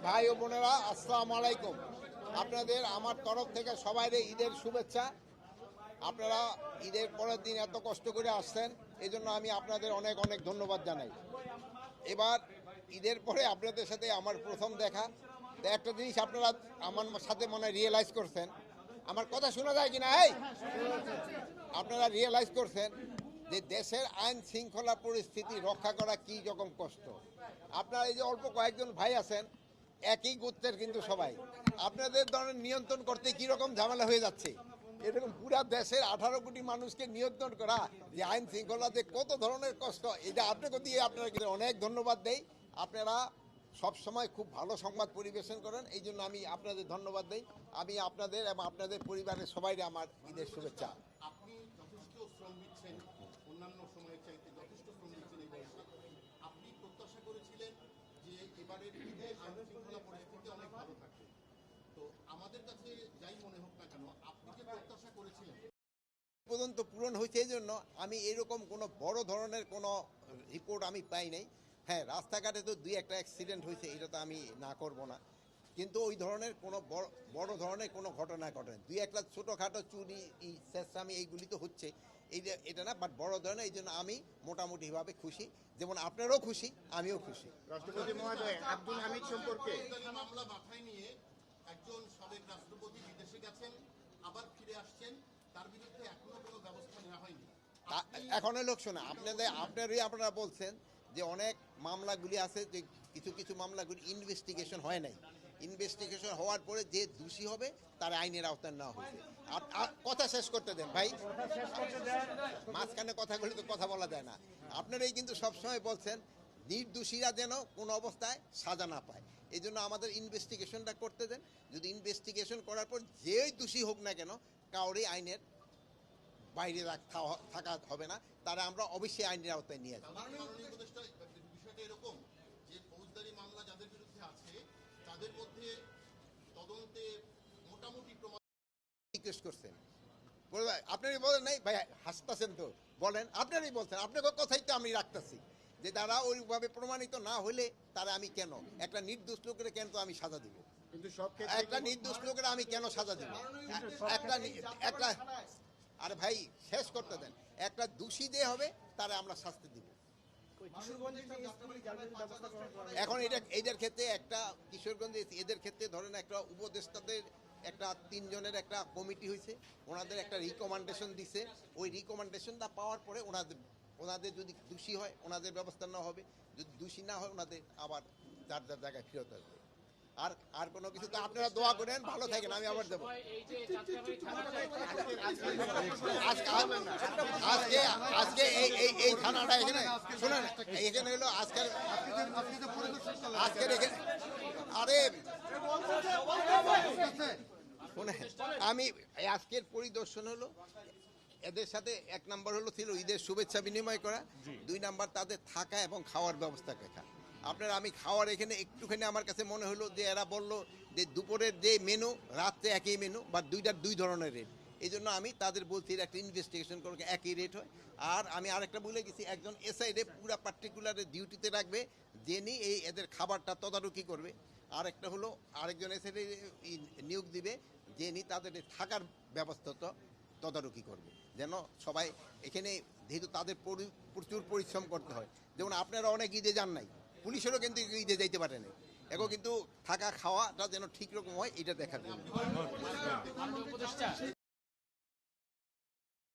ভাই ও বোনেরা, আসসালামু আলাইকুম। আপনাদের আমার তরফ থেকে সবাইরে ঈদের শুভেচ্ছা। আপনারা ঈদের পরের দিন এত কষ্ট করে আসছেন, এই জন্য আমি আপনাদের অনেক অনেক ধন্যবাদ জানাই। এবার ঈদের পরে আপনাদের সাথে আমার প্রথম দেখা। তো একটা জিনিস আপনারা আমার সাথে মনে হয় রিয়েলাইজ করছেন, আমার কথা শোনা যায় কিনা? আপনারা রিয়েলাইজ করছেন যে দেশের আইন শৃঙ্খলা পরিস্থিতি রক্ষা করা কি রকম কষ্ট। আপনারা এই যে অল্প কয়েকজন ভাই আছেন, একই গোত্রের কিন্তু সবাই, আপনাদের ধরনের নিয়ন্ত্রণ করতে কি রকম ঝামেলা হয়ে যাচ্ছে। এরকম পুরা দেশের 18 কোটি মানুষকে নিয়ন্ত্রণ করা, যে আইন শৃঙ্খলাতে কত ধরনের কষ্ট, এটা আপনাকে দিয়ে আপনারা অনেক ধন্যবাদ দেই। আপনারা সব সময় খুব ভালো সংবাদ পরিবেশন করেন, এই জন্য আমি আপনাদের ধন্যবাদ দেই। আমি আপনাদের এবং আপনাদের পরিবারের সবাই আমার ঈদের শুভেচ্ছা। আপনি যথেষ্ট শ্রম দিচ্ছেন, অন্যান্য সময়ের চাইতে যথেষ্ট শ্রম দিচ্ছেন এই বয়সে। আপনি প্রত্যাশা করেছিলেন যে এবারের ঈদে আইন শৃঙ্খলা পরিস্থিতি অনেক ভালো থাকবে। তো আমাদের কাছে যাই মনে হোক না কেন, আপনি যে প্রত্যাশা করেছিলেন পর্যন্ত পূরণ হয়েছে, এই জন্য আমি এরকম কোনো বড় ধরনের কোনো রিপোর্ট আমি পাই নাই। হ্যাঁ, রাস্তাঘাটে তো দুই একটা অ্যাক্সিডেন্ট হয়েছে, এটা তো আমি না করব না, কিন্তু ওই ধরনের কোনো বড় ধরনের কোনো ঘটনা ঘটে, দুই একটা ছোটোখাটো চুরি চেষ্টামি এইগুলি তো হচ্ছে, এটা না, বাট বড় ধরনের। এই জন্য আমি মোটামুটিভাবে খুশি, যেমন আপনারাও খুশি, আমিও খুশি। রাষ্ট্রপতি মহোদয়, আব্দুল হামিদ সম্পর্কে মামলা মাথায় নিয়ে একজন সাবেক রাষ্ট্রপতি বিদেশে গেছেন, আবার ফিরে আসছেন, তার বিরুদ্ধে এখনো কোনো ব্যবস্থা নেওয়া হয়নি। এখন লোক শোনা আপনারা বলছেন যে অনেক মামলাগুলি আছে, যে কিছু কিছু মামলাগুলি ইনভেস্টিগেশন হয় নাই, ইনভেস্টিগেশন হওয়ার পরে যে দোষী হবে তার আইনের আওতায় নেওয়া হয়েছে। কথা শেষ করতে দেন ভাই, মাঝখানে কথাগুলি তো কথা বলা যায় না। আপনারাই কিন্তু সবসময় বলছেন নির্দোষীরা যেন কোনো অবস্থায় সাজা না পায়, এই জন্য আমাদের ইনভেস্টিগেশনটা করতে দেন। যদি ইনভেস্টিগেশন করার পর যেই দোষী হোক না কেন, কাউরে আইনের বাইরে থাকা হবে না, তারা আমরা অবশ্যই আইনের আওতায় নিয়ে আসবো। মাননীয় উপদেষ্টা, বিষয়টা এরকম যে ফৌজদারি মামলা যাদের বিরুদ্ধে আছে তাদের মধ্যে তদন্তে মোটামুটি প্রমাণ রিকোয়েস্ট করছেন, আপনারই বলেন নাই ভাই, হাসতেছেন তো, বলেন আপনারই বলছেন, আপনাকে কথাই তো আমি রাখতেছি যে তারা ওইভাবে প্রমাণিত না হলে তারা আমি কেন একটা নির্দোষ লোকের কেন তো আমি সাজা দিব, কিন্তু সব ক্ষেত্রে একটা নির্দোষ লোকের আমি কেন সাজা দিব, একটা আরে ভাই শেষ করতে দেন, একটা দোষী দিয়ে হবে তারা আমরা শাস্তি দিব। এখন এদের ক্ষেত্রে একটা কিশোরগঞ্জে এদের ক্ষেত্রে ধরেন একটা উপদেষ্টাদের একটা 3 জনের একটা কমিটি হয়েছে, ওনাদের একটা রিকমেন্ডেশন দিছে, ওই রিকমেন্ডেশনটা পাওয়ার পরে ওনাদের যদি দোষী হয় ওনাদের ব্যবস্থা নেওয়া হবে, যদি দোষী না হয় ওনাদের আবার যার যার জায়গায় ফেরত আসবে। আর কোনো কিছু তো আপনারা দোয়া করেন, ভালো থাকেন, আমি আবার দেবো। আজকে এই থানাটা এখানে শুনেন, এখানে হলো আজকের এখানে, আরে শুনে আমি আজকের পরিদর্শন হলো এদের সাথে, 1 নাম্বার হলো ছিল ঈদের শুভেচ্ছা বিনিময় করা, 2 নাম্বার তাদের থাকা এবং খাওয়ার ব্যবস্থা দেখা। আপনারা আমি খাওয়ার এখানে একটুখানি আমার কাছে মনে হলো যে এরা বললো যে দুপুরের যে মেনু রাত্রে একই মেনু, বা 2 ধরনের রেট, এই জন্য আমি তাদের বলছি একটা ইনভেস্টিগেশন করে একই রেট হয়। আর আমি আরেকটা বলে গেছি, একজন এসআইডে পুরা পার্টিকুলার ডিউটিতে রাখবে, যিনি এদের খাবারটা তদারকি করবে। আর একটা হলো আরেকজন এসআইডে নিয়োগ দিবে, যিনি তাদের থাকার ব্যবস্থা তদারকি করবে, যেন সবাই এখানে, যেহেতু তাদের প্রচুর পরিশ্রম করতে হয়, যেমন আপনারা অনেক ঈদে যান নাই, পুলিশেরও কিন্তু ঈদে যাইতে পারে না, এখন কিন্তু থাকা খাওয়াটা যেন ঠিক রকম হয় এটা দেখার জন্য।